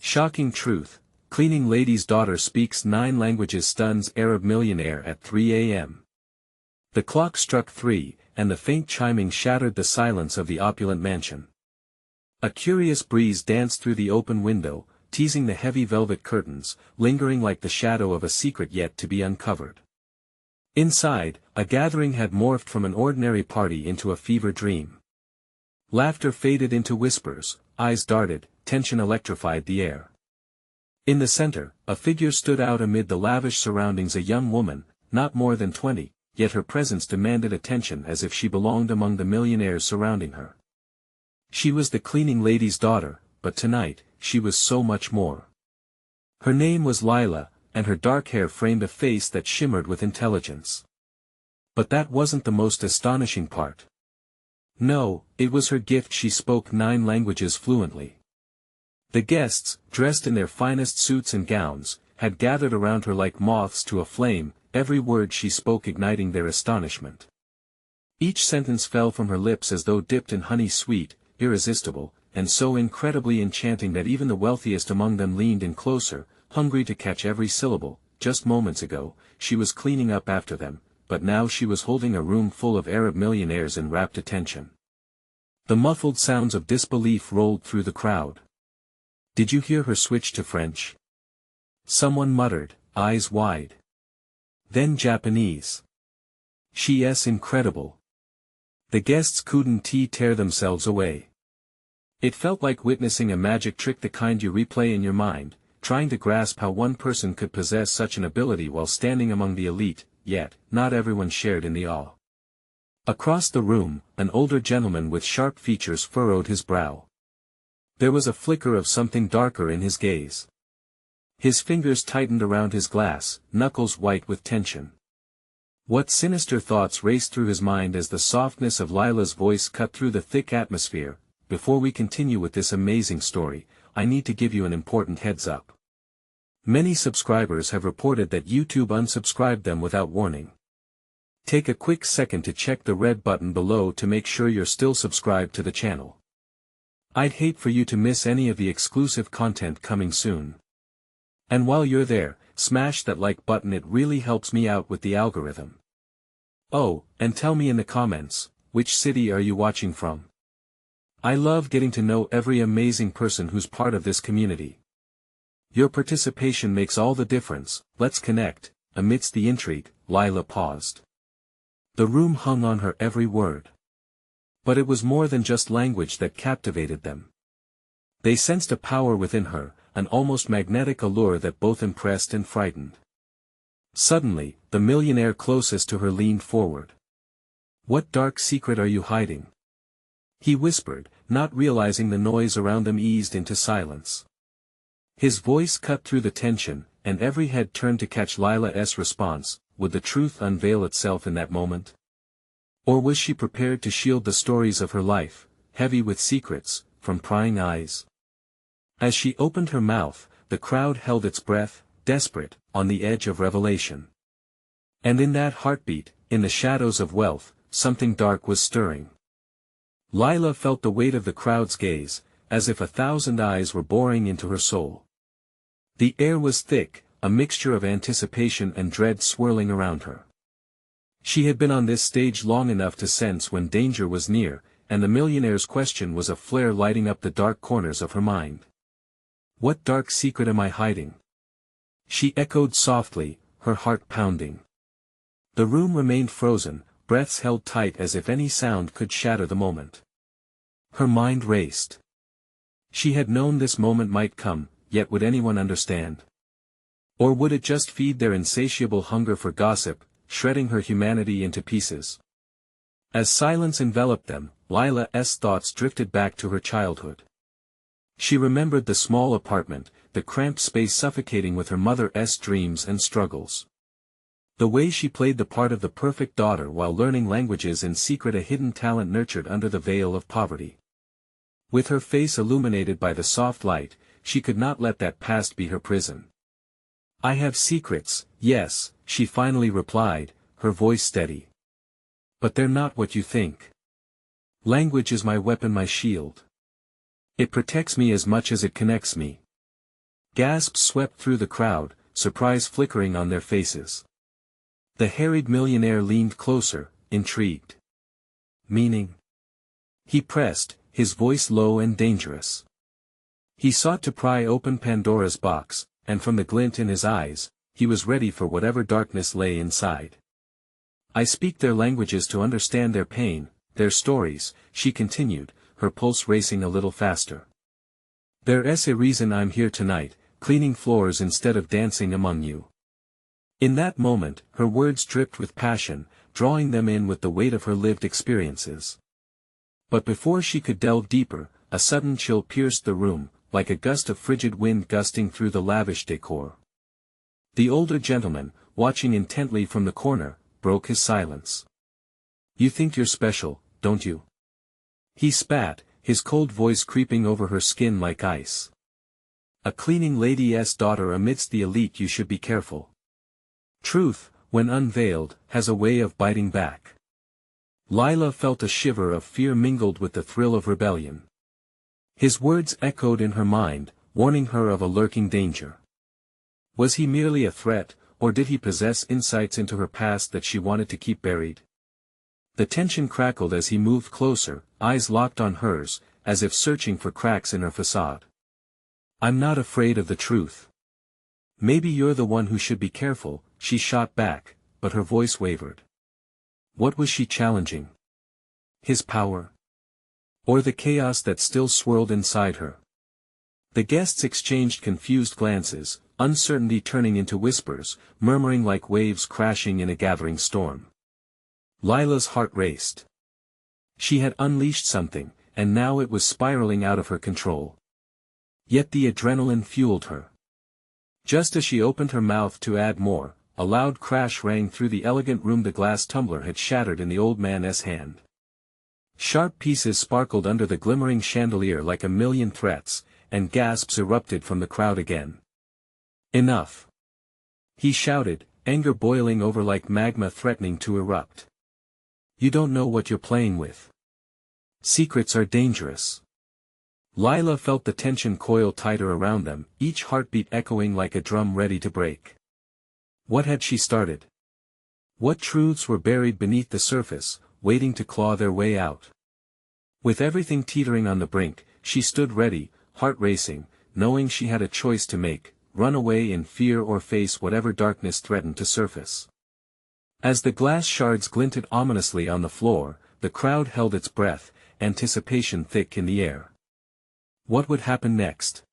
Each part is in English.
Shocking truth, cleaning lady's daughter speaks 9 languages stuns Arab millionaire at 3 a.m. The clock struck 3, and the faint chiming shattered the silence of the opulent mansion. A curious breeze danced through the open window, teasing the heavy velvet curtains, lingering like the shadow of a secret yet to be uncovered. Inside, a gathering had morphed from an ordinary party into a fever dream. Laughter faded into whispers, eyes darted, tension electrified the air. In the center, a figure stood out amid the lavish surroundings, a young woman, not more than 20, yet her presence demanded attention as if she belonged among the millionaires surrounding her. She was the cleaning lady's daughter, but tonight, she was so much more. Her name was Lila, and her dark hair framed a face that shimmered with intelligence. But that wasn't the most astonishing part. No, it was her gift. She spoke 9 languages fluently. The guests, dressed in their finest suits and gowns, had gathered around her like moths to a flame, every word she spoke igniting their astonishment. Each sentence fell from her lips as though dipped in honey, sweet, irresistible, and so incredibly enchanting that even the wealthiest among them leaned in closer, hungry to catch every syllable. Just moments ago, she was cleaning up after them, but now she was holding a room full of Arab millionaires in rapt attention. The muffled sounds of disbelief rolled through the crowd. "Did you hear her switch to French?" someone muttered, eyes wide. Then Japanese. She's incredible. The guests couldn't tear themselves away. It felt like witnessing a magic trick, the kind you replay in your mind, trying to grasp how one person could possess such an ability while standing among the elite, yet, not everyone shared in the awe. Across the room, an older gentleman with sharp features furrowed his brow. There was a flicker of something darker in his gaze. His fingers tightened around his glass, knuckles white with tension. What sinister thoughts raced through his mind as the softness of Lila's voice cut through the thick atmosphere? "Before we continue with this amazing story, I need to give you an important heads up. Many subscribers have reported that YouTube unsubscribed them without warning. Take a quick second to check the red button below to make sure you're still subscribed to the channel. I'd hate for you to miss any of the exclusive content coming soon. And while you're there, smash that like button, it really helps me out with the algorithm. Oh, and tell me in the comments, which city are you watching from? I love getting to know every amazing person who's part of this community. Your participation makes all the difference. Let's connect." Amidst the intrigue, Lila paused. The room hung on her every word. But it was more than just language that captivated them. They sensed a power within her, an almost magnetic allure that both impressed and frightened. Suddenly, the millionaire closest to her leaned forward. "What dark secret are you hiding?" he whispered, not realizing the noise around them eased into silence. His voice cut through the tension, and every head turned to catch Lila's response. Would the truth unveil itself in that moment? Or was she prepared to shield the stories of her life, heavy with secrets, from prying eyes? As she opened her mouth, the crowd held its breath, desperate, on the edge of revelation. And in that heartbeat, in the shadows of wealth, something dark was stirring. Lila felt the weight of the crowd's gaze, as if 1,000 eyes were boring into her soul. The air was thick, a mixture of anticipation and dread swirling around her. She had been on this stage long enough to sense when danger was near, and the millionaire's question was a flare lighting up the dark corners of her mind. "What dark secret am I hiding?" she echoed softly, her heart pounding. The room remained frozen, breaths held tight as if any sound could shatter the moment. Her mind raced. She had known this moment might come, yet would anyone understand? Or would it just feed their insatiable hunger for gossip, shredding her humanity into pieces? As silence enveloped them, Lila's thoughts drifted back to her childhood. She remembered the small apartment, the cramped space suffocating with her mother's dreams and struggles. The way she played the part of the perfect daughter while learning languages in secret, a hidden talent nurtured under the veil of poverty. With her face illuminated by the soft light, she could not let that past be her prison. "I have secrets, yes," she finally replied, her voice steady. "But they're not what you think. Language is my weapon, my shield. It protects me as much as it connects me. Gasps swept through the crowd, surprise flickering on their faces. The harried millionaire leaned closer, intrigued. Meaning? He pressed, his voice low and dangerous. He sought to pry open Pandora's box, and from the glint in his eyes, he was ready for whatever darkness lay inside. I speak their languages to understand their pain, their stories, she continued, her pulse racing a little faster. There's a reason I'm here tonight, cleaning floors instead of dancing among you. In that moment, her words dripped with passion, drawing them in with the weight of her lived experiences. But before she could delve deeper, a sudden chill pierced the room, like a gust of frigid wind gusting through the lavish decor. The older gentleman, watching intently from the corner, broke his silence. You think you're special, don't you? He spat, his cold voice creeping over her skin like ice. A cleaning lady's daughter amidst the elite, you should be careful. Truth, when unveiled, has a way of biting back. Lila felt a shiver of fear mingled with the thrill of rebellion. His words echoed in her mind, warning her of a lurking danger. Was he merely a threat, or did he possess insights into her past that she wanted to keep buried? The tension crackled as he moved closer, eyes locked on hers, as if searching for cracks in her facade. I'm not afraid of the truth. Maybe you're the one who should be careful, she shot back, but her voice wavered. What was she challenging? His power? Or the chaos that still swirled inside her? The guests exchanged confused glances, uncertainty turning into whispers, murmuring like waves crashing in a gathering storm. Lila's heart raced. She had unleashed something, and now it was spiraling out of her control. Yet the adrenaline fueled her. Just as she opened her mouth to add more, a loud crash rang through the elegant room. The glass tumbler had shattered in the old man's hand. Sharp pieces sparkled under the glimmering chandelier like a million threats, and gasps erupted from the crowd again. Enough! He shouted, anger boiling over like magma threatening to erupt. You don't know what you're playing with. Secrets are dangerous. Lila felt the tension coil tighter around them, each heartbeat echoing like a drum ready to break. What had she started? What truths were buried beneath the surface, waiting to claw their way out? With everything teetering on the brink, she stood ready, heart racing, knowing she had a choice to make, run away in fear or face whatever darkness threatened to surface. As the glass shards glinted ominously on the floor, the crowd held its breath, anticipation thick in the air. What would happen next?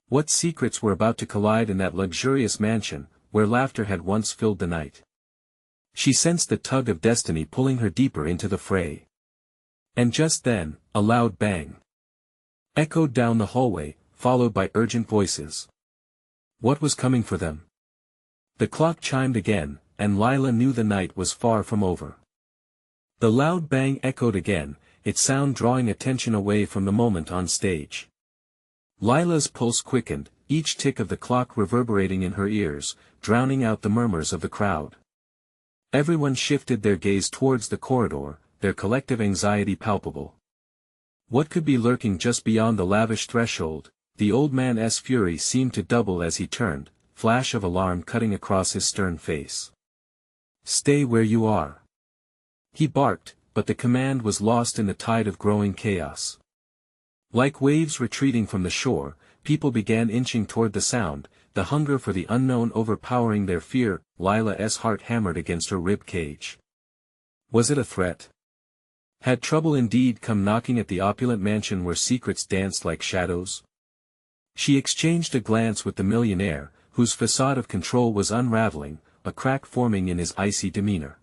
What secrets were about to collide in that luxurious mansion, where laughter had once filled the night? She sensed the tug of destiny pulling her deeper into the fray. And just then, a loud bang echoed down the hallway, followed by urgent voices. What was coming for them? The clock chimed again, and Lila knew the night was far from over. The loud bang echoed again, its sound drawing attention away from the moment on stage. Lila's pulse quickened, each tick of the clock reverberating in her ears, drowning out the murmurs of the crowd. Everyone shifted their gaze towards the corridor, their collective anxiety palpable. What could be lurking just beyond the lavish threshold? The old man's fury seemed to double as he turned, flash of alarm cutting across his stern face. Stay where you are. He barked, but the command was lost in the tide of growing chaos. Like waves retreating from the shore, people began inching toward the sound, the hunger for the unknown overpowering their fear. Lila's heart hammered against her rib cage. Was it a threat? Had trouble indeed come knocking at the opulent mansion where secrets danced like shadows? She exchanged a glance with the millionaire, whose facade of control was unraveling, a crack forming in his icy demeanor.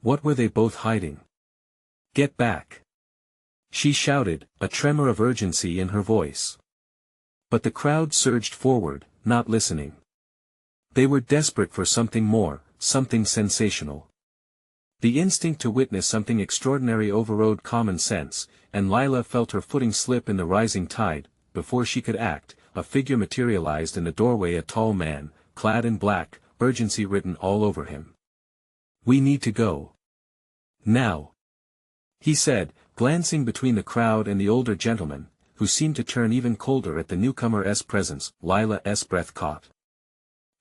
What were they both hiding? Get back! She shouted, a tremor of urgency in her voice. But the crowd surged forward, not listening. They were desperate for something more, something sensational. The instinct to witness something extraordinary overrode common sense, and Lila felt her footing slip in the rising tide. Before she could act, a figure materialized in the doorway, a tall man, clad in black, urgency written all over him. We need to go. Now. He said, glancing between the crowd and the older gentleman, who seemed to turn even colder at the newcomer's presence. Lila's breath caught.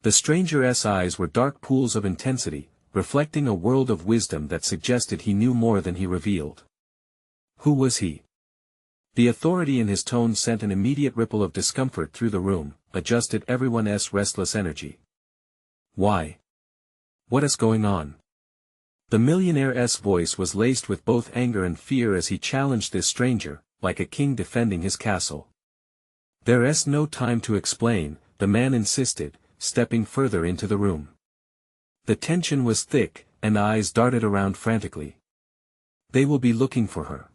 The stranger's eyes were dark pools of intensity, reflecting a world of wisdom that suggested he knew more than he revealed. Who was he? The authority in his tone sent an immediate ripple of discomfort through the room, adjusted everyone's restless energy. Why? What is going on? The millionaire's voice was laced with both anger and fear as he challenged this stranger, like a king defending his castle. There's no time to explain, the man insisted, stepping further into the room. The tension was thick, and eyes darted around frantically. They will be looking for her.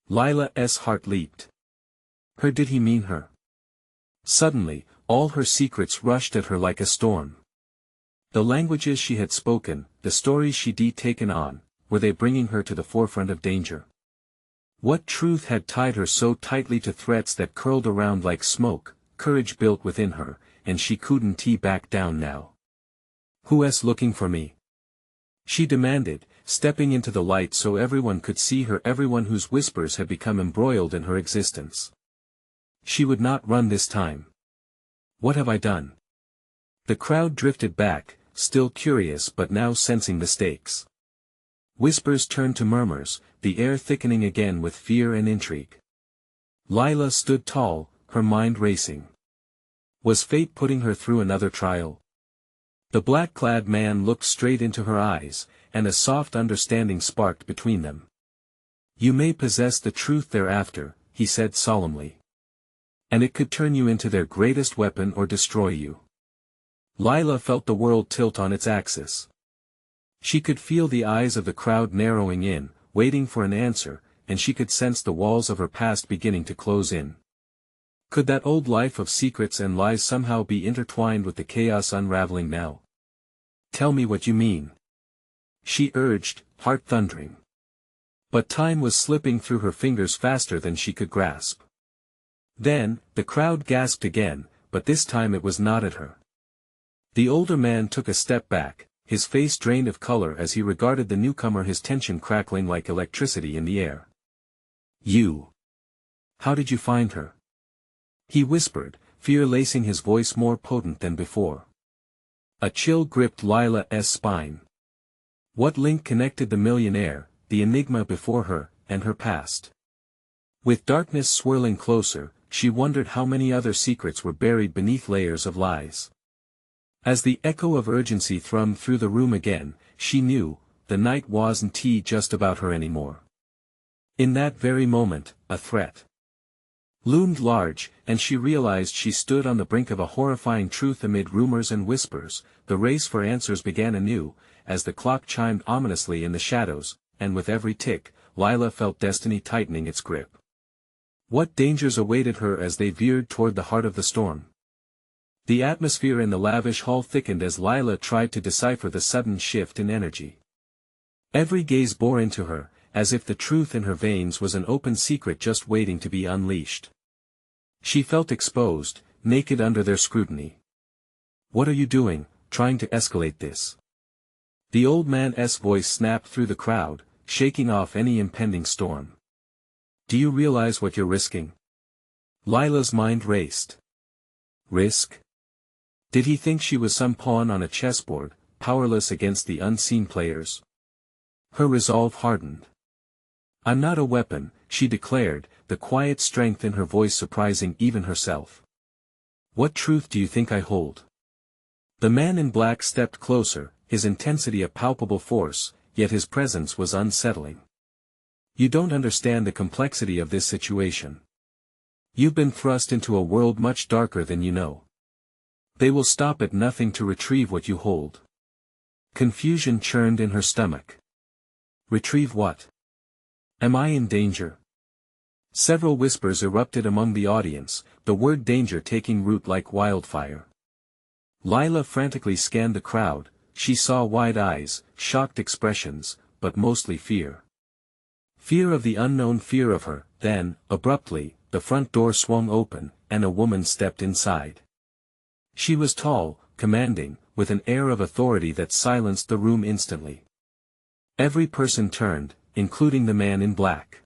Lila's heart leaped. Her? Did he mean her? Suddenly, all her secrets rushed at her like a storm. The languages she had spoken, the stories she'd taken on, were they bringing her to the forefront of danger? What truth had tied her so tightly to threats that curled around like smoke? Courage built within her, and she couldn't back down now. Who's looking for me? She demanded, stepping into the light so everyone could see her, everyone whose whispers had become embroiled in her existence. She would not run this time. What have I done? The crowd drifted back, still curious but now sensing the stakes. Whispers turned to murmurs, the air thickening again with fear and intrigue. Lila stood tall, her mind racing. Was fate putting her through another trial? The black-clad man looked straight into her eyes, and a soft understanding sparked between them. You may possess the truth thereafter, he said solemnly. And it could turn you into their greatest weapon or destroy you. Lila felt the world tilt on its axis. She could feel the eyes of the crowd narrowing in, waiting for an answer, and she could sense the walls of her past beginning to close in. Could that old life of secrets and lies somehow be intertwined with the chaos unraveling now? Tell me what you mean. She urged, heart thundering. But time was slipping through her fingers faster than she could grasp. Then, the crowd gasped again, but this time it was not at her. The older man took a step back, his face drained of color as he regarded the newcomer, his tension crackling like electricity in the air. You. How did you find her? He whispered, fear lacing his voice more potent than before. A chill gripped Lila's spine. What link connected the millionaire, the enigma before her, and her past? With darkness swirling closer, she wondered how many other secrets were buried beneath layers of lies. As the echo of urgency thrummed through the room again, she knew, the night wasn't just about her anymore. In that very moment, a threat loomed large, and she realized she stood on the brink of a horrifying truth amid rumors and whispers. The race for answers began anew, as the clock chimed ominously in the shadows, and with every tick, Lila felt destiny tightening its grip. What dangers awaited her as they veered toward the heart of the storm? The atmosphere in the lavish hall thickened as Lila tried to decipher the sudden shift in energy. Every gaze bore into her, as if the truth in her veins was an open secret just waiting to be unleashed. She felt exposed, naked under their scrutiny. What are you doing, trying to escalate this? The old man's voice snapped through the crowd, shaking off any impending storm. Do you realize what you're risking? Lila's mind raced. Risk? Did he think she was some pawn on a chessboard, powerless against the unseen players? Her resolve hardened. I'm not a weapon, she declared, the quiet strength in her voice surprising even herself. What truth do you think I hold? The man in black stepped closer, his intensity a palpable force, yet his presence was unsettling. You don't understand the complexity of this situation. You've been thrust into a world much darker than you know. They will stop at nothing to retrieve what you hold. Confusion churned in her stomach. Retrieve what? Am I in danger? Several whispers erupted among the audience, the word danger taking root like wildfire. Lila frantically scanned the crowd. She saw wide eyes, shocked expressions, but mostly fear. Fear of the unknown, fear of her. Then, abruptly, the front door swung open, and a woman stepped inside. She was tall, commanding, with an air of authority that silenced the room instantly. Every person turned, including the man in black.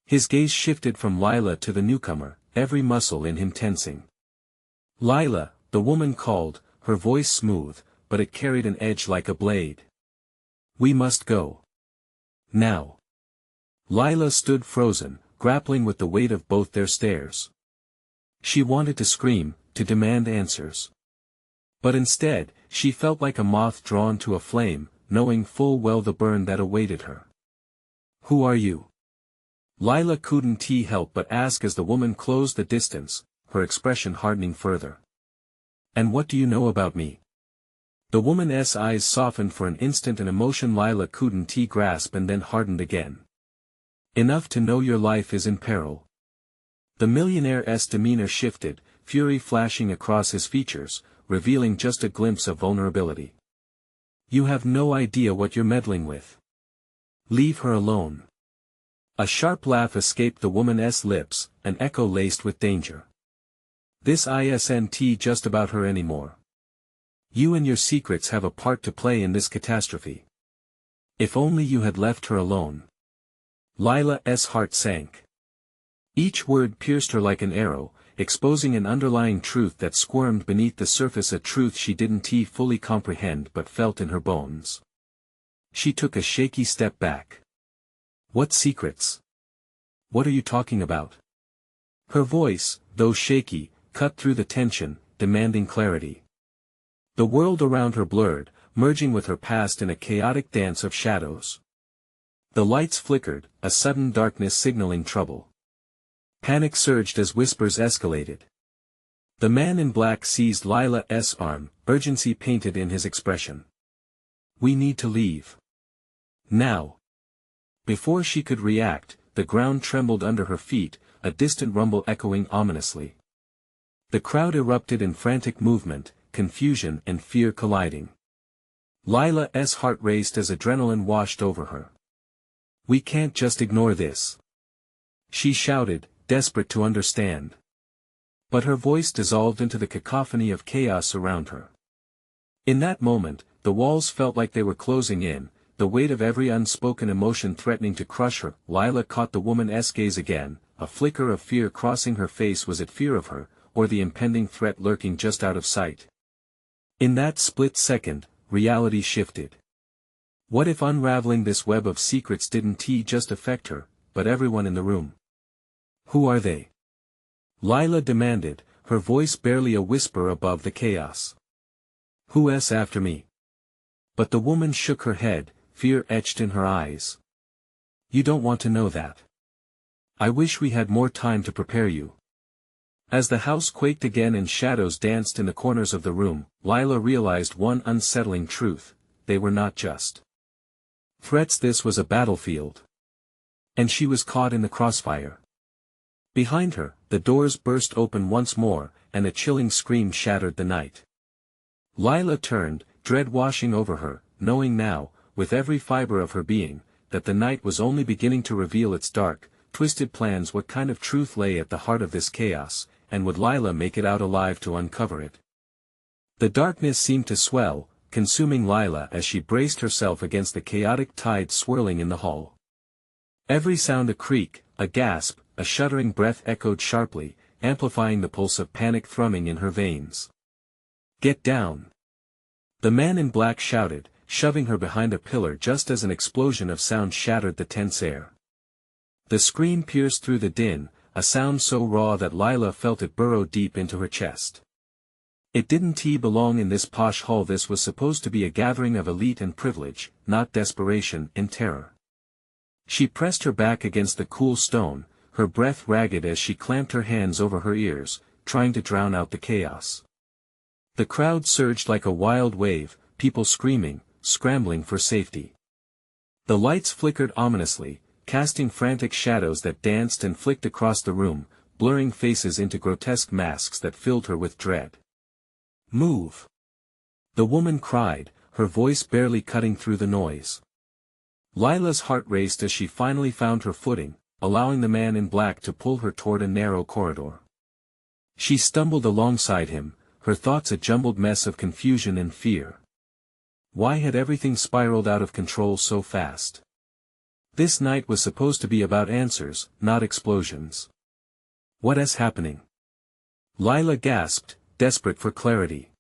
His gaze shifted from Lila to the newcomer, every muscle in him tensing. "Lila," the woman called, her voice smooth, but it carried an edge like a blade. "We must go. Now." Lila stood frozen, grappling with the weight of both their stares. She wanted to scream, to demand answers. But instead, she felt like a moth drawn to a flame, knowing full well the burn that awaited her. "Who are you?" Lila couldn't help but ask as the woman closed the distance, her expression hardening further. "And what do you know about me?" The woman's eyes softened for an instant, an emotion Lila couldn't grasp, and then hardened again. "Enough to know your life is in peril." The millionaire's demeanor shifted, fury flashing across his features, revealing just a glimpse of vulnerability. "You have no idea what you're meddling with. Leave her alone." A sharp laugh escaped the woman's lips, an echo laced with danger. "This isn't just about her anymore. You and your secrets have a part to play in this catastrophe. If only you had left her alone." Lila's heart sank. Each word pierced her like an arrow, exposing an underlying truth that squirmed beneath the surface, a truth she didn't fully comprehend but felt in her bones. She took a shaky step back. "What secrets? What are you talking about?" Her voice, though shaky, cut through the tension, demanding clarity. The world around her blurred, merging with her past in a chaotic dance of shadows. The lights flickered, a sudden darkness signaling trouble. Panic surged as whispers escalated. The man in black seized Lila's arm, urgency painted in his expression. "We need to leave. Now." Before she could react, the ground trembled under her feet, a distant rumble echoing ominously. The crowd erupted in frantic movement, confusion and fear colliding. Lila's heart raced as adrenaline washed over her. "We can't just ignore this," she shouted, desperate to understand. But her voice dissolved into the cacophony of chaos around her. In that moment, the walls felt like they were closing in, the weight of every unspoken emotion threatening to crush her. Lila caught the woman's gaze again, a flicker of fear crossing her face. Was it fear of her, or the impending threat lurking just out of sight? In that split second, reality shifted. What if unraveling this web of secrets didn't just affect her, but everyone in the room? "Who are they?" Lila demanded, her voice barely a whisper above the chaos. "Who's after me?" But the woman shook her head, fear etched in her eyes. "You don't want to know that. I wish we had more time to prepare you." As the house quaked again and shadows danced in the corners of the room, Lila realized one unsettling truth: they were not just threats, this was a battlefield. And she was caught in the crossfire. Behind her, the doors burst open once more, and a chilling scream shattered the night. Lila turned, dread washing over her, knowing now, with every fiber of her being, that the night was only beginning to reveal its dark, twisted plans. What kind of truth lay at the heart of this chaos, and would Lila make it out alive to uncover it? The darkness seemed to swell, consuming Lila as she braced herself against the chaotic tide swirling in the hall. Every sound, a creak, a gasp, a shuddering breath echoed sharply, amplifying the pulse of panic thrumming in her veins. "Get down!" The man in black shouted, shoving her behind a pillar just as an explosion of sound shattered the tense air. The scream pierced through the din, a sound so raw that Lila felt it burrow deep into her chest. It didn't belong in this posh hall. This was supposed to be a gathering of elite and privilege, not desperation and terror. She pressed her back against the cool stone, her breath ragged as she clamped her hands over her ears, trying to drown out the chaos. The crowd surged like a wild wave, people screaming, scrambling for safety. The lights flickered ominously, casting frantic shadows that danced and flicked across the room, blurring faces into grotesque masks that filled her with dread. "Move!" the woman cried, her voice barely cutting through the noise. Lila's heart raced as she finally found her footing, allowing the man in black to pull her toward a narrow corridor. She stumbled alongside him, her thoughts a jumbled mess of confusion and fear. Why had everything spiraled out of control so fast? This night was supposed to be about answers, not explosions. What is happening? Lila gasped, desperate for clarity.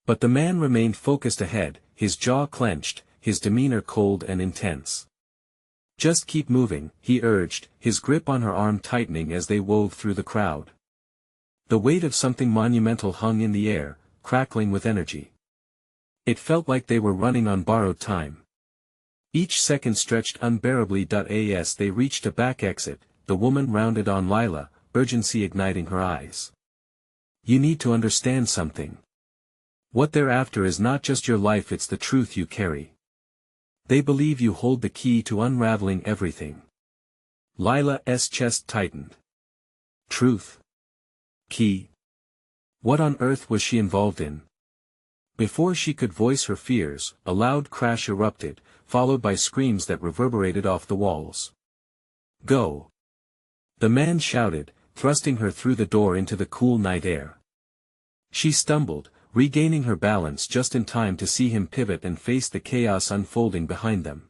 But the man remained focused ahead, his jaw clenched, his demeanor cold and intense. Just keep moving, he urged, his grip on her arm tightening as they wove through the crowd. The weight of something monumental hung in the air, crackling with energy. It felt like they were running on borrowed time. Each second stretched unbearably. As they reached a back exit, the woman rounded on Lila, urgency igniting her eyes. You need to understand something. What they're after is not just your life, it's the truth you carry. They believe you hold the key to unraveling everything. Lila's chest tightened. Truth. Key. What on earth was she involved in? Before she could voice her fears, a loud crash erupted, followed by screams that reverberated off the walls. Go! The man shouted, thrusting her through the door into the cool night air. She stumbled, regaining her balance just in time to see him pivot and face the chaos unfolding behind them.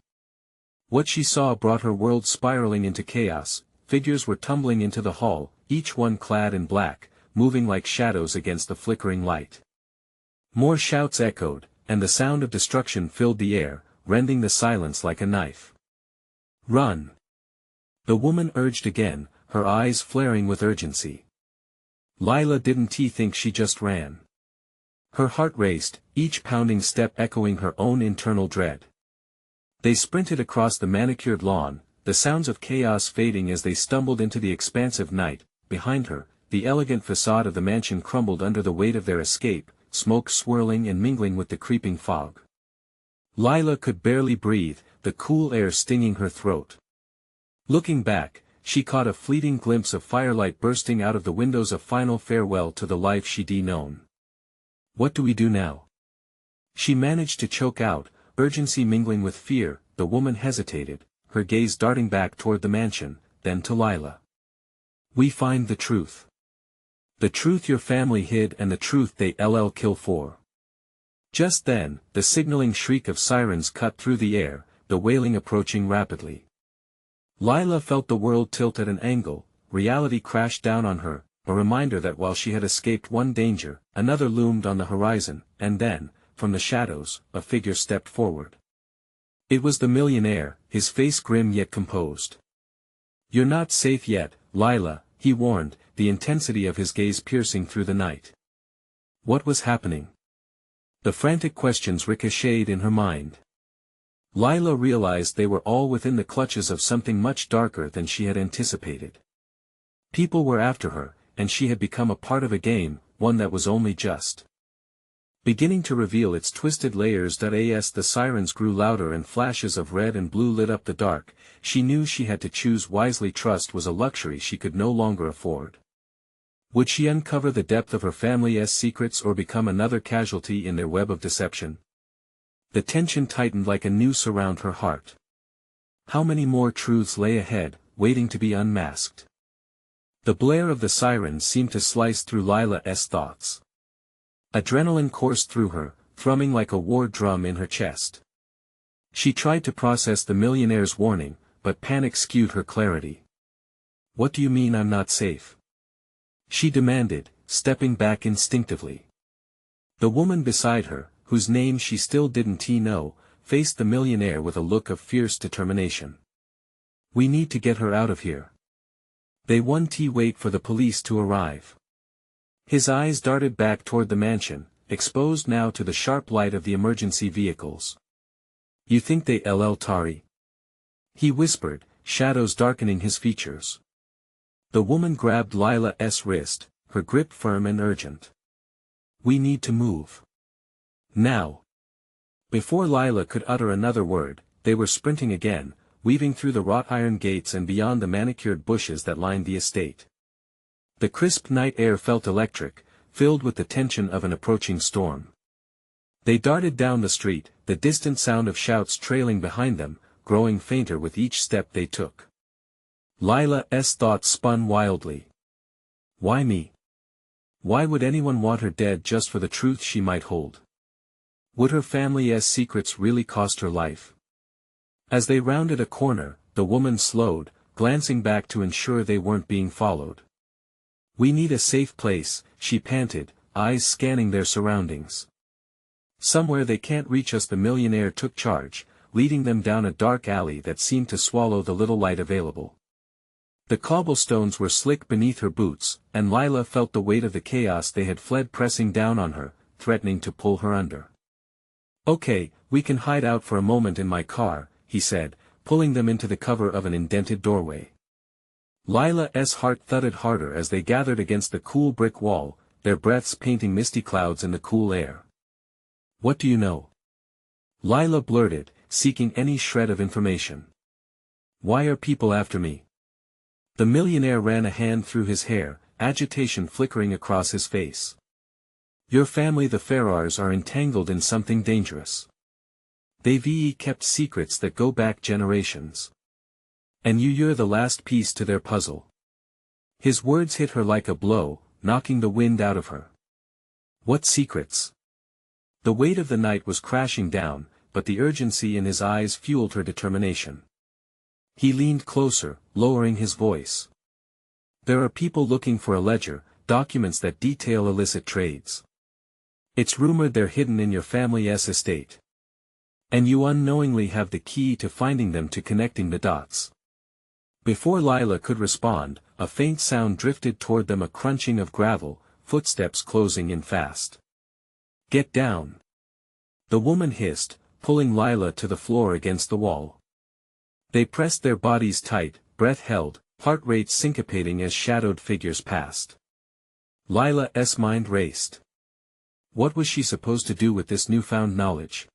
What she saw brought her world spiraling into chaos. Figures were tumbling into the hall, each one clad in black, moving like shadows against the flickering light. More shouts echoed, and the sound of destruction filled the air, rending the silence like a knife. Run! The woman urged again, her eyes flaring with urgency. Lila didn't think she just ran. Her heart raced, each pounding step echoing her own internal dread. They sprinted across the manicured lawn, the sounds of chaos fading as they stumbled into the expansive night. Behind her, the elegant facade of the mansion crumbled under the weight of their escape, smoke swirling and mingling with the creeping fog. Lila could barely breathe, the cool air stinging her throat. Looking back, she caught a fleeting glimpse of firelight bursting out of the windows, a final farewell to the life she'd known. What do we do now? She managed to choke out, urgency mingling with fear. The woman hesitated, her gaze darting back toward the mansion, then to Lila. We find the truth. The truth your family hid and the truth they'll kill for. Just then, the signaling shriek of sirens cut through the air, the wailing approaching rapidly. Lila felt the world tilt at an angle, reality crashed down on her, a reminder that while she had escaped one danger, another loomed on the horizon, and then, from the shadows, a figure stepped forward. It was the millionaire, his face grim yet composed. You're not safe yet, Lila, he warned, the intensity of his gaze piercing through the night. What was happening? The frantic questions ricocheted in her mind. Lila realized they were all within the clutches of something much darker than she had anticipated. People were after her, and she had become a part of a game, one that was only just beginning to reveal its twisted layers. As the sirens grew louder and flashes of red and blue lit up the dark, she knew she had to choose wisely. Trust was a luxury she could no longer afford. Would she uncover the depth of her family's secrets or become another casualty in their web of deception? The tension tightened like a noose around her heart. How many more truths lay ahead, waiting to be unmasked? The blare of the sirens seemed to slice through Lila's thoughts. Adrenaline coursed through her, thrumming like a war drum in her chest. She tried to process the millionaire's warning, but panic skewed her clarity. What do you mean I'm not safe? She demanded, stepping back instinctively. The woman beside her, whose name she still didn't know, faced the millionaire with a look of fierce determination. We need to get her out of here. They wait for the police to arrive. His eyes darted back toward the mansion, exposed now to the sharp light of the emergency vehicles. You think they'll tarry? He whispered, shadows darkening his features. The woman grabbed Lila's wrist, her grip firm and urgent. We need to move. Now. Before Lila could utter another word, they were sprinting again, weaving through the wrought iron gates and beyond the manicured bushes that lined the estate. The crisp night air felt electric, filled with the tension of an approaching storm. They darted down the street, the distant sound of shouts trailing behind them, growing fainter with each step they took. Lila's thoughts spun wildly. Why me? Why would anyone want her dead just for the truth she might hold? Would her family's secrets really cost her life? As they rounded a corner, the woman slowed, glancing back to ensure they weren't being followed. "We need a safe place," she panted, eyes scanning their surroundings. "Somewhere they can't reach us." The millionaire took charge, leading them down a dark alley that seemed to swallow the little light available. The cobblestones were slick beneath her boots, and Lila felt the weight of the chaos they had fled pressing down on her, threatening to pull her under. "Okay, we can hide out for a moment in my car," he said, pulling them into the cover of an indented doorway. Lila's heart thudded harder as they gathered against the cool brick wall, their breaths painting misty clouds in the cool air. "What do you know?" Lila blurted, seeking any shred of information. "Why are people after me?" The millionaire ran a hand through his hair, agitation flickering across his face. "Your family, the Ferrars, are entangled in something dangerous. They've kept secrets that go back generations. And you're the last piece to their puzzle." His words hit her like a blow, knocking the wind out of her. "What secrets?" The weight of the night was crashing down, but the urgency in his eyes fueled her determination. He leaned closer, lowering his voice. "There are people looking for a ledger, documents that detail illicit trades. It's rumored they're hidden in your family's estate. And you unknowingly have the key to finding them, to connecting the dots." Before Lila could respond, a faint sound drifted toward them, a crunching of gravel, footsteps closing in fast. "Get down!" the woman hissed, pulling Lila to the floor against the wall. They pressed their bodies tight, breath held, heart rate syncopating as shadowed figures passed. Lila's mind raced. What was she supposed to do with this newfound knowledge?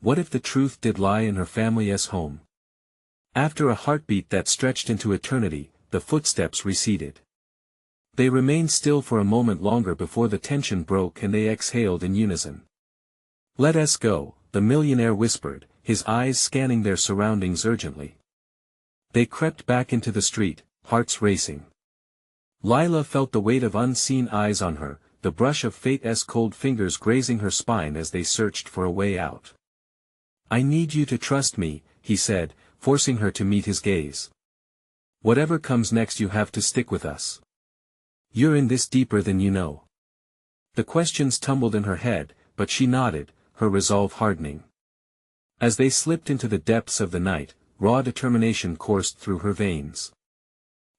What if the truth did lie in her family's home? After a heartbeat that stretched into eternity, the footsteps receded. They remained still for a moment longer before the tension broke and they exhaled in unison. "Let us go," the millionaire whispered, his eyes scanning their surroundings urgently. They crept back into the street, hearts racing. Lila felt the weight of unseen eyes on her, the brush of fate's cold fingers grazing her spine as they searched for a way out. "I need you to trust me," he said, forcing her to meet his gaze. "Whatever comes next, you have to stick with us. You're in this deeper than you know." The questions tumbled in her head, but she nodded, her resolve hardening. As they slipped into the depths of the night, raw determination coursed through her veins.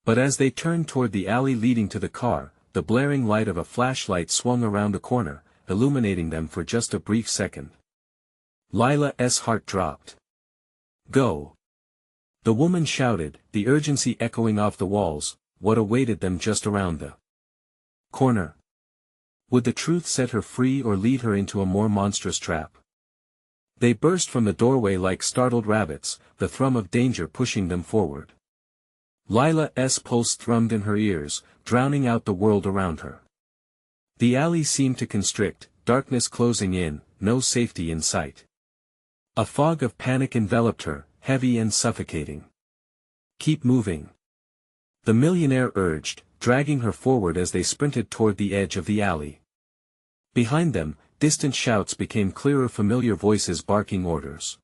But as they turned toward the alley leading to the car, the blaring light of a flashlight swung around a corner, illuminating them for just a brief second. Lila's heart dropped. "Go!" the woman shouted, the urgency echoing off the walls. What awaited them just around the corner? Would the truth set her free or lead her into a more monstrous trap? They burst from the doorway like startled rabbits, the thrum of danger pushing them forward. Lila's pulse thrummed in her ears, drowning out the world around her. The alley seemed to constrict, darkness closing in, no safety in sight. A fog of panic enveloped her, heavy and suffocating. "Keep moving," the millionaire urged, dragging her forward as they sprinted toward the edge of the alley. Behind them, distant shouts became clearer, familiar voices barking orders.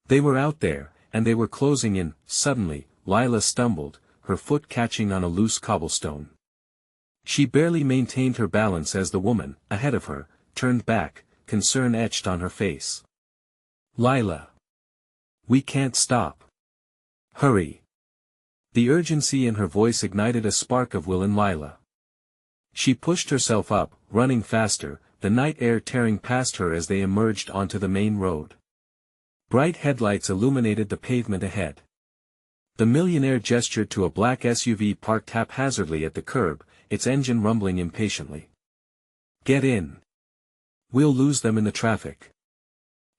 They were out there, and they were closing in. Suddenly, Lila stumbled, her foot catching on a loose cobblestone. She barely maintained her balance as the woman, ahead of her, turned back, concern etched on her face. "Lila! We can't stop. Hurry!" The urgency in her voice ignited a spark of will in Lila. She pushed herself up, running faster, the night air tearing past her as they emerged onto the main road. Bright headlights illuminated the pavement ahead. The millionaire gestured to a black SUV parked haphazardly at the curb, its engine rumbling impatiently. "Get in. We'll lose them in the traffic."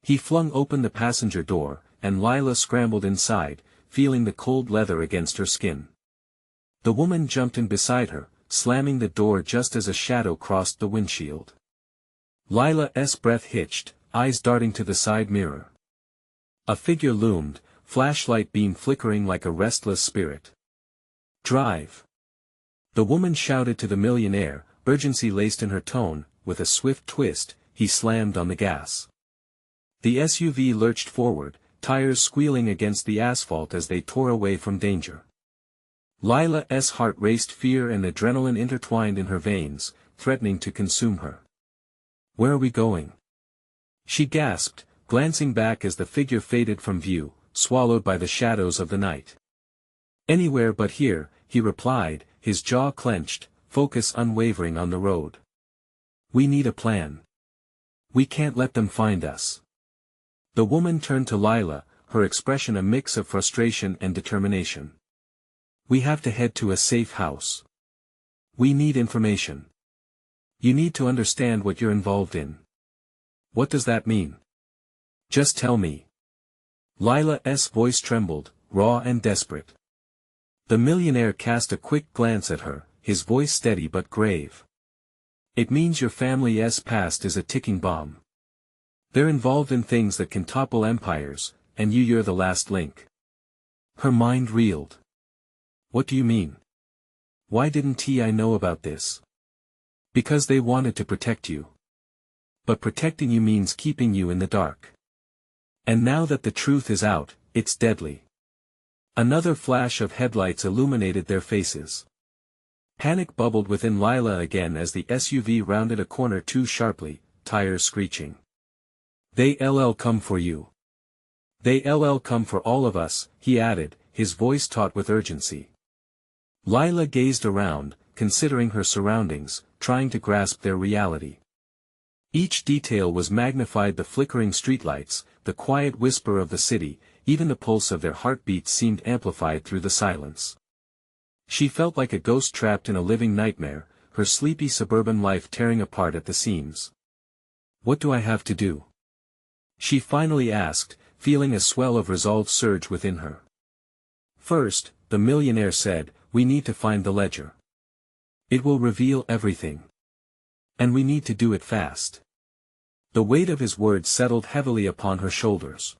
He flung open the passenger door, and Lila scrambled inside, feeling the cold leather against her skin. The woman jumped in beside her, slamming the door just as a shadow crossed the windshield. Lila's breath hitched, eyes darting to the side mirror. A figure loomed, flashlight beam flickering like a restless spirit. "Drive!" the woman shouted to the millionaire, urgency laced in her tone. With a swift twist, he slammed on the gas. The SUV lurched forward, tires squealing against the asphalt as they tore away from danger. Lila's heart raced, fear and adrenaline intertwined in her veins, threatening to consume her. "Where are we going?" she gasped, glancing back as the figure faded from view, swallowed by the shadows of the night. "Anywhere but here," he replied, his jaw clenched, focus unwavering on the road. "We need a plan. We can't let them find us." The woman turned to Lila, her expression a mix of frustration and determination. "We have to head to a safe house. We need information. You need to understand what you're involved in." "What does that mean? Just tell me." Lila's voice trembled, raw and desperate. The millionaire cast a quick glance at her, his voice steady but grave. "It means your family's past is a ticking bomb. They're involved in things that can topple empires, and you're the last link." Her mind reeled. "What do you mean? Why didn't I know about this?" "Because they wanted to protect you. But protecting you means keeping you in the dark. And now that the truth is out, it's deadly." Another flash of headlights illuminated their faces. Panic bubbled within Lila again as the SUV rounded a corner too sharply, tires screeching. "They'll come for you. They'll come for all of us," he added, his voice taut with urgency. Lila gazed around, considering her surroundings, trying to grasp their reality. Each detail was magnified: the flickering streetlights, the quiet whisper of the city, even the pulse of their heartbeats seemed amplified through the silence. She felt like a ghost trapped in a living nightmare, her sleepy suburban life tearing apart at the seams. "What do I have to do?" she finally asked, feeling a swell of resolve surge within her. "First," the millionaire said, "we need to find the ledger. It will reveal everything. And we need to do it fast." The weight of his words settled heavily upon her shoulders.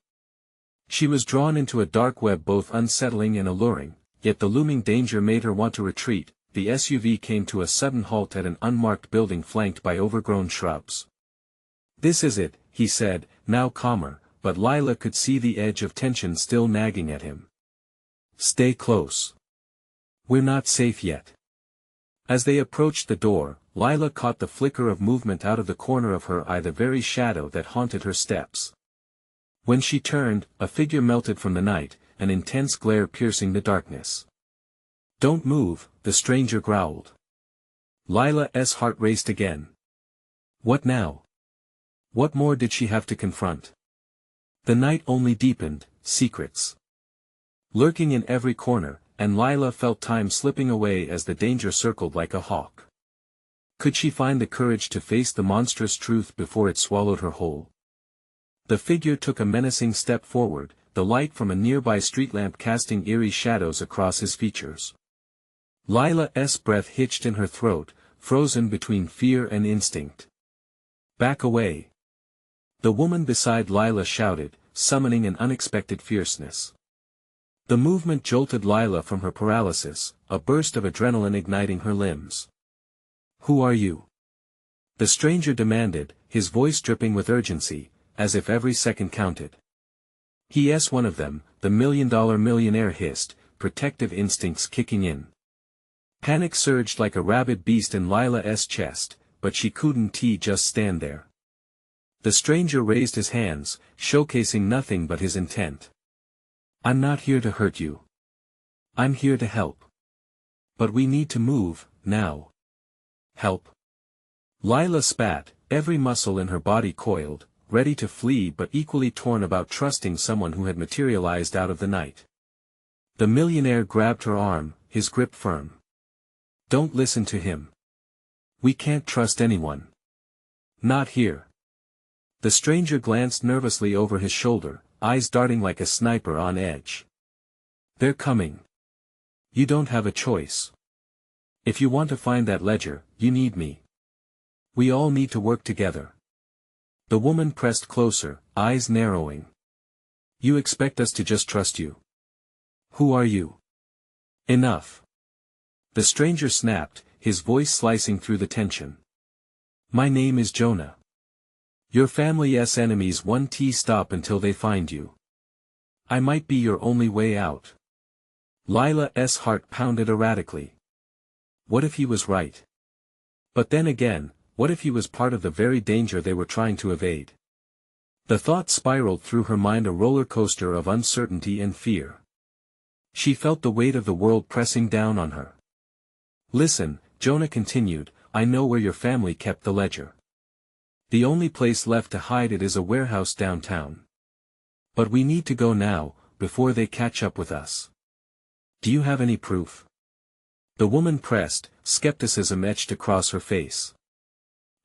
She was drawn into a dark web both unsettling and alluring, yet the looming danger made her want to retreat. The SUV came to a sudden halt at an unmarked building flanked by overgrown shrubs. "This is it," he said, now calmer, but Lila could see the edge of tension still nagging at him. "Stay close. We're not safe yet." As they approached the door, Lila caught the flicker of movement out of the corner of her eye, the very shadow that haunted her steps. When she turned, a figure melted from the night, an intense glare piercing the darkness. "Don't move," the stranger growled. Lila's heart raced again. What now? What more did she have to confront? The night only deepened, secrets lurking in every corner, and Lila felt time slipping away as the danger circled like a hawk. Could she find the courage to face the monstrous truth before it swallowed her whole? The figure took a menacing step forward, the light from a nearby street lamp casting eerie shadows across his features. Lila's breath hitched in her throat, frozen between fear and instinct. "Back away!" the woman beside Lila shouted, summoning an unexpected fierceness. The movement jolted Lila from her paralysis, a burst of adrenaline igniting her limbs. "Who are you?" the stranger demanded, his voice dripping with urgency, as if every second counted. "He's one of them," the million-dollar millionaire hissed, protective instincts kicking in. Panic surged like a rabid beast in Lila's chest, but she couldn't just stand there. The stranger raised his hands, showcasing nothing but his intent. "I'm not here to hurt you. I'm here to help. But we need to move, now." "Help?" Lila spat, every muscle in her body coiled, ready to flee but equally torn about trusting someone who had materialized out of the night. The millionaire grabbed her arm, his grip firm. "Don't listen to him. We can't trust anyone. Not here." The stranger glanced nervously over his shoulder, eyes darting like a sniper on edge. "They're coming. You don't have a choice. If you want to find that ledger, you need me. We all need to work together." The woman pressed closer, eyes narrowing. "You expect us to just trust you? Who are you?" "Enough." The stranger snapped, his voice slicing through the tension. "My name is Jonah. Your family's enemies won't stop until they find you. I might be your only way out. Lila's heart pounded erratically. What if he was right? But then again, what if he was part of the very danger they were trying to evade? The thought spiraled through her mind, a roller coaster of uncertainty and fear. She felt the weight of the world pressing down on her. Listen, Jonah continued, I know where your family kept the ledger. The only place left to hide it is a warehouse downtown. But we need to go now, before they catch up with us. Do you have any proof? The woman pressed, skepticism etched across her face.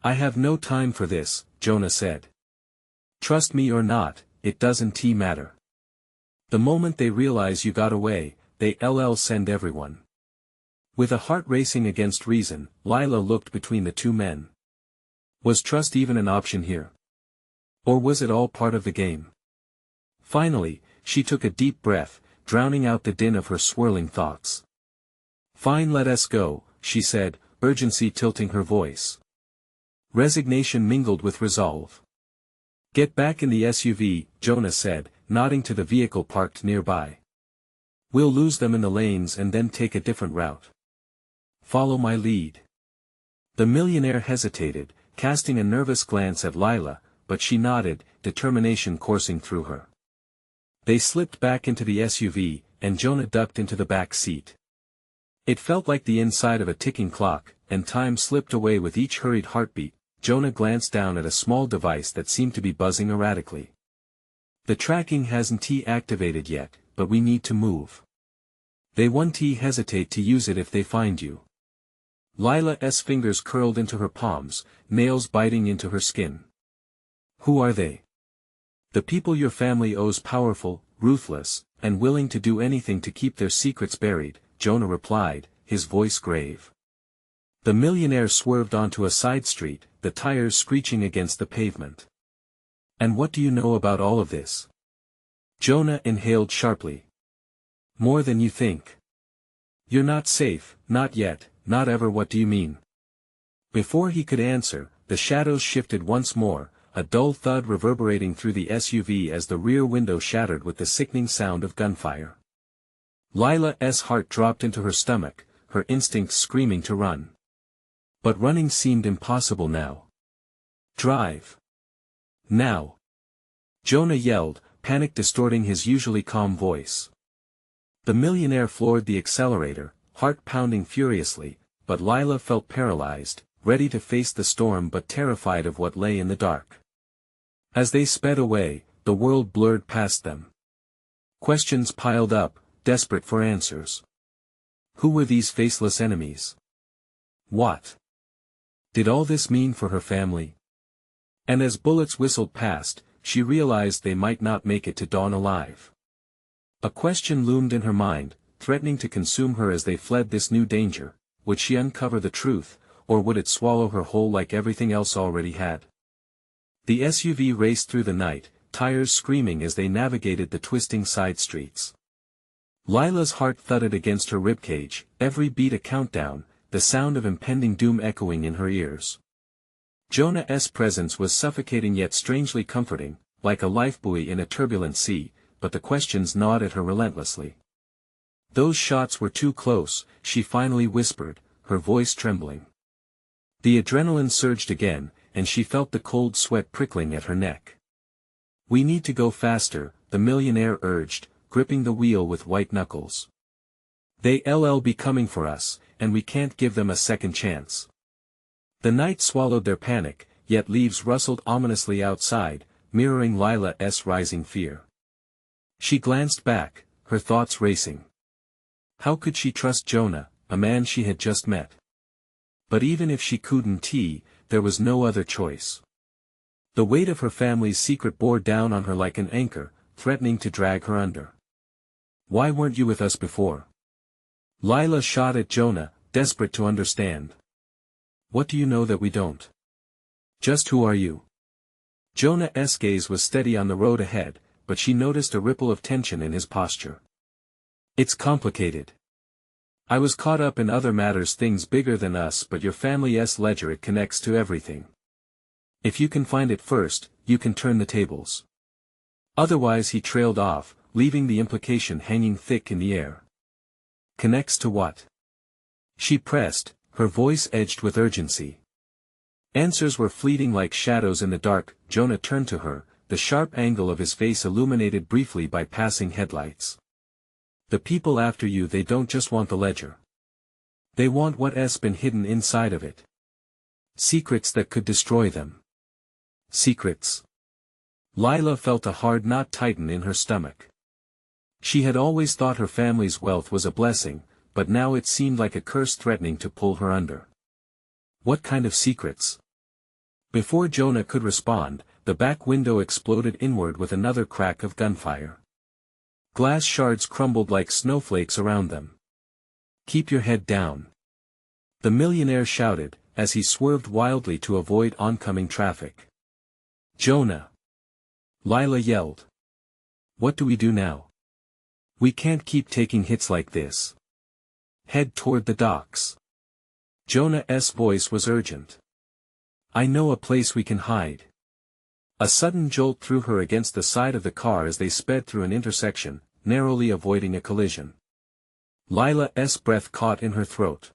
I have no time for this, Jonah said. Trust me or not, it doesn't matter. The moment they realize you got away, they'll send everyone. With a heart racing against reason, Lila looked between the two men. Was trust even an option here? Or was it all part of the game? Finally, she took a deep breath, drowning out the din of her swirling thoughts. Fine, let us go, she said, urgency tilting her voice. Resignation mingled with resolve. Get back in the SUV, Jonah said, nodding to the vehicle parked nearby. We'll lose them in the lanes and then take a different route. Follow my lead. The millionaire hesitated, casting a nervous glance at Lila, but she nodded, determination coursing through her. They slipped back into the SUV, and Jonah ducked into the back seat. It felt like the inside of a ticking clock, and time slipped away with each hurried heartbeat. Jonah glanced down at a small device that seemed to be buzzing erratically. The tracking hasn't activated yet, but we need to move. They won't hesitate to use it if they find you. Lila's fingers curled into her palms, nails biting into her skin. Who are they? The people your family owes, powerful, ruthless, and willing to do anything to keep their secrets buried, Jonah replied, his voice grave. The millionaire swerved onto a side street, the tires screeching against the pavement. And what do you know about all of this? Jonah inhaled sharply. More than you think. You're not safe, not yet, not ever. What do you mean? Before he could answer, the shadows shifted once more, a dull thud reverberating through the SUV as the rear window shattered with the sickening sound of gunfire. Lila's heart dropped into her stomach, her instincts screaming to run. But running seemed impossible now. Drive. Now. Jonah yelled, panic distorting his usually calm voice. The millionaire floored the accelerator, heart pounding furiously, but Lila felt paralyzed, ready to face the storm but terrified of what lay in the dark. As they sped away, the world blurred past them. Questions piled up, desperate for answers. Who were these faceless enemies? What did all this mean for her family? And as bullets whistled past, she realized they might not make it to dawn alive. A question loomed in her mind, threatening to consume her as they fled this new danger. Would she uncover the truth, or would it swallow her whole like everything else already had? The SUV raced through the night, tires screaming as they navigated the twisting side streets. Lila's heart thudded against her ribcage, every beat a countdown, the sound of impending doom echoing in her ears. Jonah's presence was suffocating yet strangely comforting, like a lifebuoy in a turbulent sea, but the questions gnawed at her relentlessly. Those shots were too close, she finally whispered, her voice trembling. The adrenaline surged again, and she felt the cold sweat prickling at her neck. We need to go faster, the millionaire urged, gripping the wheel with white knuckles. They'll be coming for us, and we can't give them a second chance. The night swallowed their panic, yet leaves rustled ominously outside, mirroring Lila's rising fear. She glanced back, her thoughts racing. How could she trust Jonah, a man she had just met? But even if she couldn't, there was no other choice. The weight of her family's secret bore down on her like an anchor, threatening to drag her under. Why weren't you with us before? Lila shot at Jonah, desperate to understand. What do you know that we don't? Just who are you? Jonah's gaze was steady on the road ahead, but she noticed a ripple of tension in his posture. It's complicated. I was caught up in other matters, things bigger than us, but your family's ledger, it connects to everything. If you can find it first, you can turn the tables. Otherwise, he trailed off, leaving the implication hanging thick in the air. Connects to what? She pressed, her voice edged with urgency. Answers were fleeting like shadows in the dark. Jonah turned to her, the sharp angle of his face illuminated briefly by passing headlights. The people after you, they don't just want the ledger. They want what's been hidden inside of it. Secrets that could destroy them. Secrets. Lila felt a hard knot tighten in her stomach. She had always thought her family's wealth was a blessing, but now it seemed like a curse threatening to pull her under. What kind of secrets? Before Jonah could respond, the back window exploded inward with another crack of gunfire. Glass shards crumbled like snowflakes around them. Keep your head down. The millionaire shouted, as he swerved wildly to avoid oncoming traffic. Jonah! Lila yelled. What do we do now? We can't keep taking hits like this. Head toward the docks. Jonah's voice was urgent. I know a place we can hide. A sudden jolt threw her against the side of the car as they sped through an intersection, narrowly avoiding a collision. Lila's breath caught in her throat.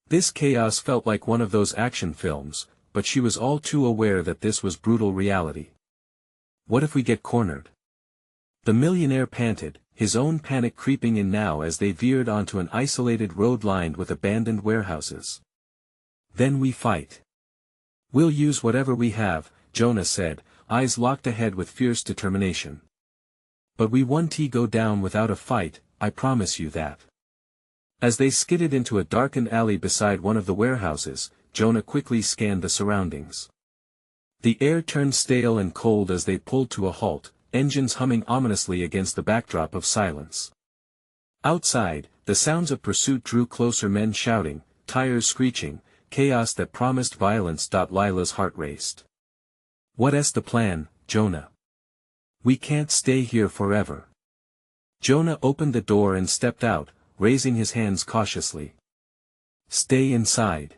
This chaos felt like one of those action films, but she was all too aware that this was brutal reality. What if we get cornered? The millionaire panted, his own panic creeping in now as they veered onto an isolated road lined with abandoned warehouses. Then we fight. We'll use whatever we have, Jonah said, eyes locked ahead with fierce determination. But we won't go down without a fight, I promise you that. As they skidded into a darkened alley beside one of the warehouses, Jonah quickly scanned the surroundings. The air turned stale and cold as they pulled to a halt, engines humming ominously against the backdrop of silence. Outside, the sounds of pursuit drew closer, men shouting, tires screeching, chaos that promised violence. Lila's heart raced. What's the plan, Jonah? We can't stay here forever. Jonah opened the door and stepped out, raising his hands cautiously. Stay inside.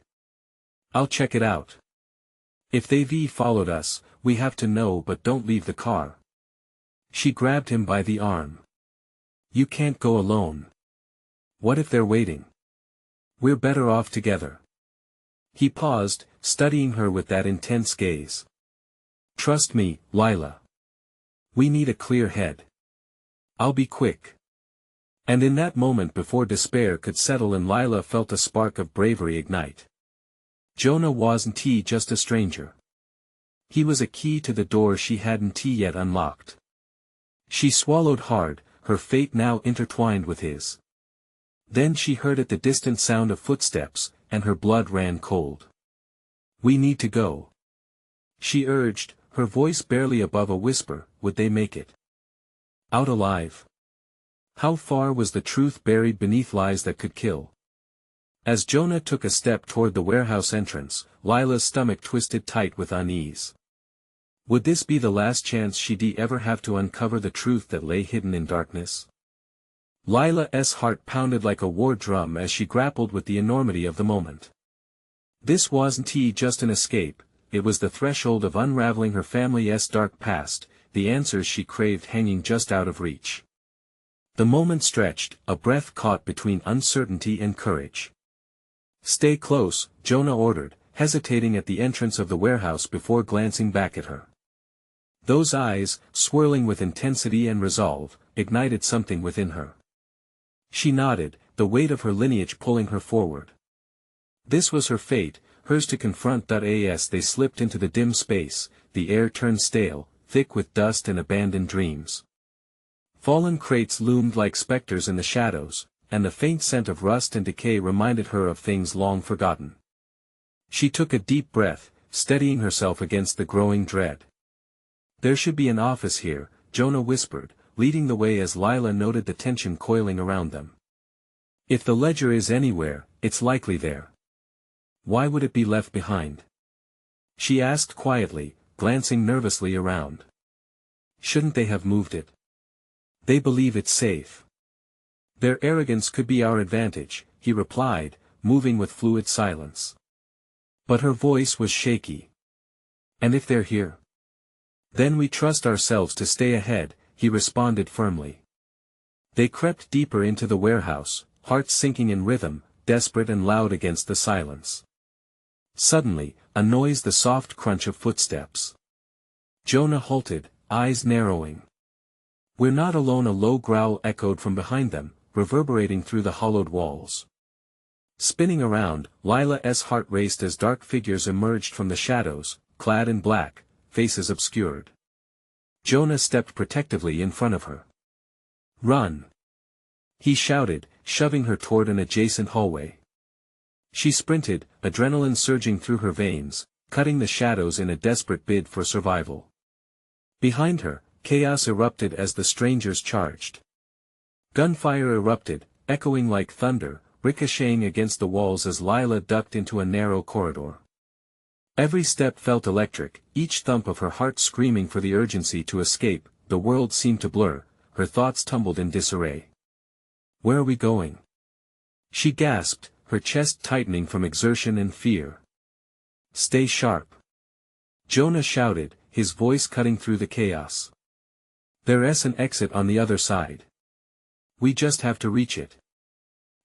I'll check it out. If they've followed us, we have to know, but don't leave the car. She grabbed him by the arm. You can't go alone. What if they're waiting? We're better off together. He paused, studying her with that intense gaze. Trust me, Lila. We need a clear head. I'll be quick. And in that moment, before despair could settle in, Lila felt a spark of bravery ignite. Jonah wasn't just a stranger. He was a key to the door she hadn't yet unlocked. She swallowed hard, her fate now intertwined with his. Then she heard the distant sound of footsteps, and her blood ran cold. We need to go. She urged, her voice barely above a whisper. Would they make it out alive? How far was the truth buried beneath lies that could kill? As Jonah took a step toward the warehouse entrance, Lila's stomach twisted tight with unease. Would this be the last chance she'd ever have to uncover the truth that lay hidden in darkness? Lila's heart pounded like a war drum as she grappled with the enormity of the moment. This wasn't just an escape, it was the threshold of unraveling her family's dark past, the answers she craved hanging just out of reach. The moment stretched, a breath caught between uncertainty and courage. Stay close, Jonah ordered, hesitating at the entrance of the warehouse before glancing back at her. Those eyes, swirling with intensity and resolve, ignited something within her. She nodded, the weight of her lineage pulling her forward. This was her fate, hers to confront. As they slipped into the dim space, the air turned stale, thick with dust and abandoned dreams. Fallen crates loomed like specters in the shadows, and the faint scent of rust and decay reminded her of things long forgotten. She took a deep breath, steadying herself against the growing dread. There should be an office here, Jonah whispered, leading the way as Lila noted the tension coiling around them. If the ledger is anywhere, it's likely there. Why would it be left behind? She asked quietly, glancing nervously around. Shouldn't they have moved it? They believe it's safe. Their arrogance could be our advantage, he replied, moving with fluid silence. But her voice was shaky. And if they're here? Then we trust ourselves to stay ahead, he responded firmly. They crept deeper into the warehouse, hearts sinking in rhythm, desperate and loud against the silence. Suddenly, a noise, the soft crunch of footsteps. Jonah halted, eyes narrowing. "We're not alone," a low growl echoed from behind them, reverberating through the hollowed walls. Spinning around, Lila's heart raced as dark figures emerged from the shadows, clad in black, faces obscured. Jonah stepped protectively in front of her. "Run!" he shouted, shoving her toward an adjacent hallway. She sprinted, adrenaline surging through her veins, cutting the shadows in a desperate bid for survival. Behind her, chaos erupted as the strangers charged. Gunfire erupted, echoing like thunder, ricocheting against the walls as Lila ducked into a narrow corridor. Every step felt electric, each thump of her heart screaming for the urgency to escape. The world seemed to blur, her thoughts tumbled in disarray. "Where are we going?" she gasped, her chest tightening from exertion and fear. "Stay sharp," Jonah shouted, his voice cutting through the chaos. "There's an exit on the other side. We just have to reach it."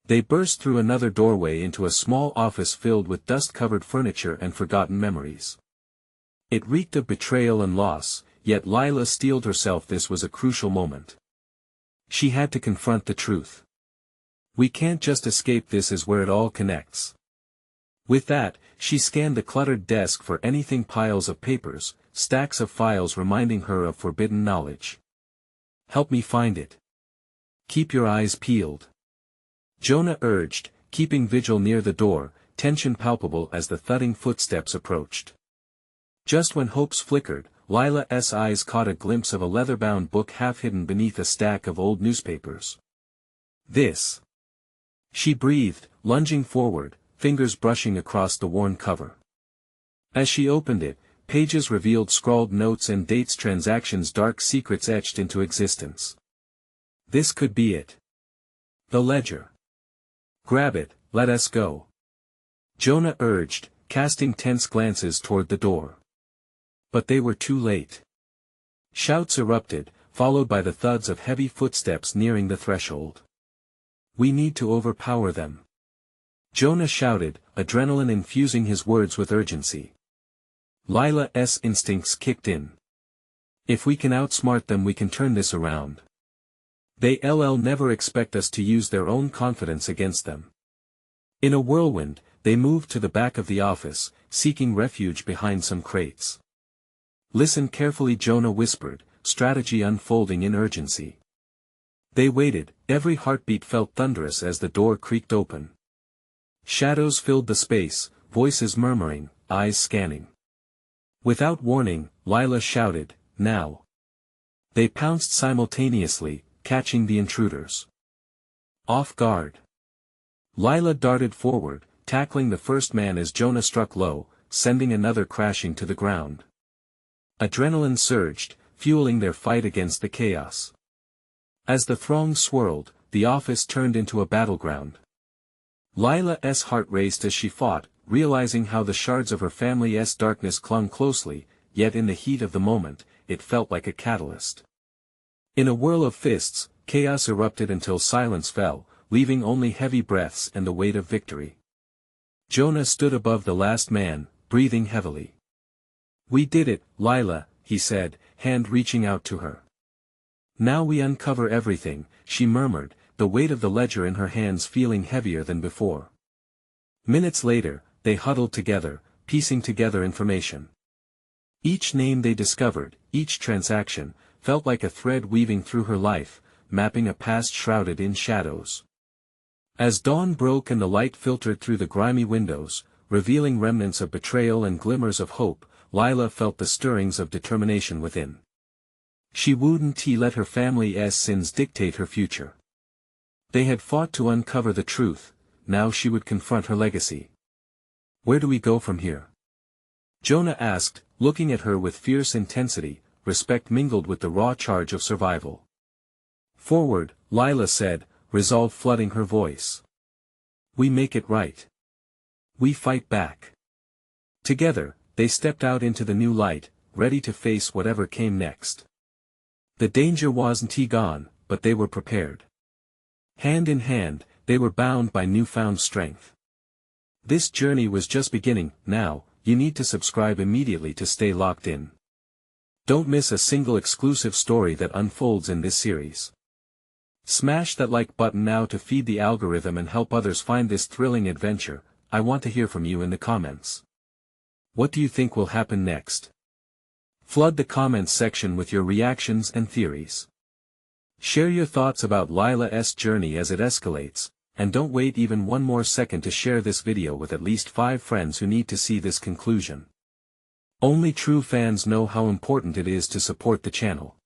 They burst through another doorway into a small office filled with dust-covered furniture and forgotten memories. It reeked of betrayal and loss, yet Lila steeled herself. This was a crucial moment. She had to confront the truth. "We can't just escape, this is where it all connects." With that, she scanned the cluttered desk for anything, piles of papers, stacks of files reminding her of forbidden knowledge. "Help me find it. Keep your eyes peeled," Jonah urged, keeping vigil near the door, tension palpable as the thudding footsteps approached. Just when hopes flickered, Lila's eyes caught a glimpse of a leather-bound book half hidden beneath a stack of old newspapers. "This," she breathed, lunging forward, fingers brushing across the worn cover. As she opened it, pages revealed scrawled notes and dates, transactions, dark secrets etched into existence. This could be it. The ledger. "Grab it, let us go," Jonah urged, casting tense glances toward the door. But they were too late. Shouts erupted, followed by the thuds of heavy footsteps nearing the threshold. "We need to overpower them," Jonah shouted, adrenaline infusing his words with urgency. Lila's instincts kicked in. "If we can outsmart them, we can turn this around. They'll never expect us to use their own confidence against them." In a whirlwind, they moved to the back of the office, seeking refuge behind some crates. "Listen carefully," Jonah whispered, strategy unfolding in urgency. They waited, every heartbeat felt thunderous as the door creaked open. Shadows filled the space, voices murmuring, eyes scanning. Without warning, Lila shouted, "Now!" They pounced simultaneously, catching the intruders off guard. Lila darted forward, tackling the first man as Jonah struck low, sending another crashing to the ground. Adrenaline surged, fueling their fight against the chaos. As the throng swirled, the office turned into a battleground. Lila's heart raced as she fought, realizing how the shards of her family's darkness clung closely, yet in the heat of the moment, it felt like a catalyst. In a whirl of fists, chaos erupted until silence fell, leaving only heavy breaths and the weight of victory. Jonah stood above the last man, breathing heavily. "We did it, Lila," he said, hand reaching out to her. "Now we uncover everything," she murmured, the weight of the ledger in her hands feeling heavier than before. Minutes later, they huddled together, piecing together information. Each name they discovered, each transaction, felt like a thread weaving through her life, mapping a past shrouded in shadows. As dawn broke and the light filtered through the grimy windows, revealing remnants of betrayal and glimmers of hope, Lila felt the stirrings of determination within. She wouldn't let her family's sins dictate her future. They had fought to uncover the truth, now she would confront her legacy. "Where do we go from here?" Jonah asked, looking at her with fierce intensity, respect mingled with the raw charge of survival. "Forward," Lila said, resolve flooding her voice. "We make it right. We fight back." Together, they stepped out into the new light, ready to face whatever came next. The danger wasn't gone, but they were prepared. Hand in hand, they were bound by newfound strength. This journey was just beginning. Now, you need to subscribe immediately to stay locked in. Don't miss a single exclusive story that unfolds in this series. Smash that like button now to feed the algorithm and help others find this thrilling adventure. I want to hear from you in the comments. What do you think will happen next? Flood the comments section with your reactions and theories. Share your thoughts about Lila's journey as it escalates, and don't wait even one more second to share this video with at least 5 friends who need to see this conclusion. Only true fans know how important it is to support the channel.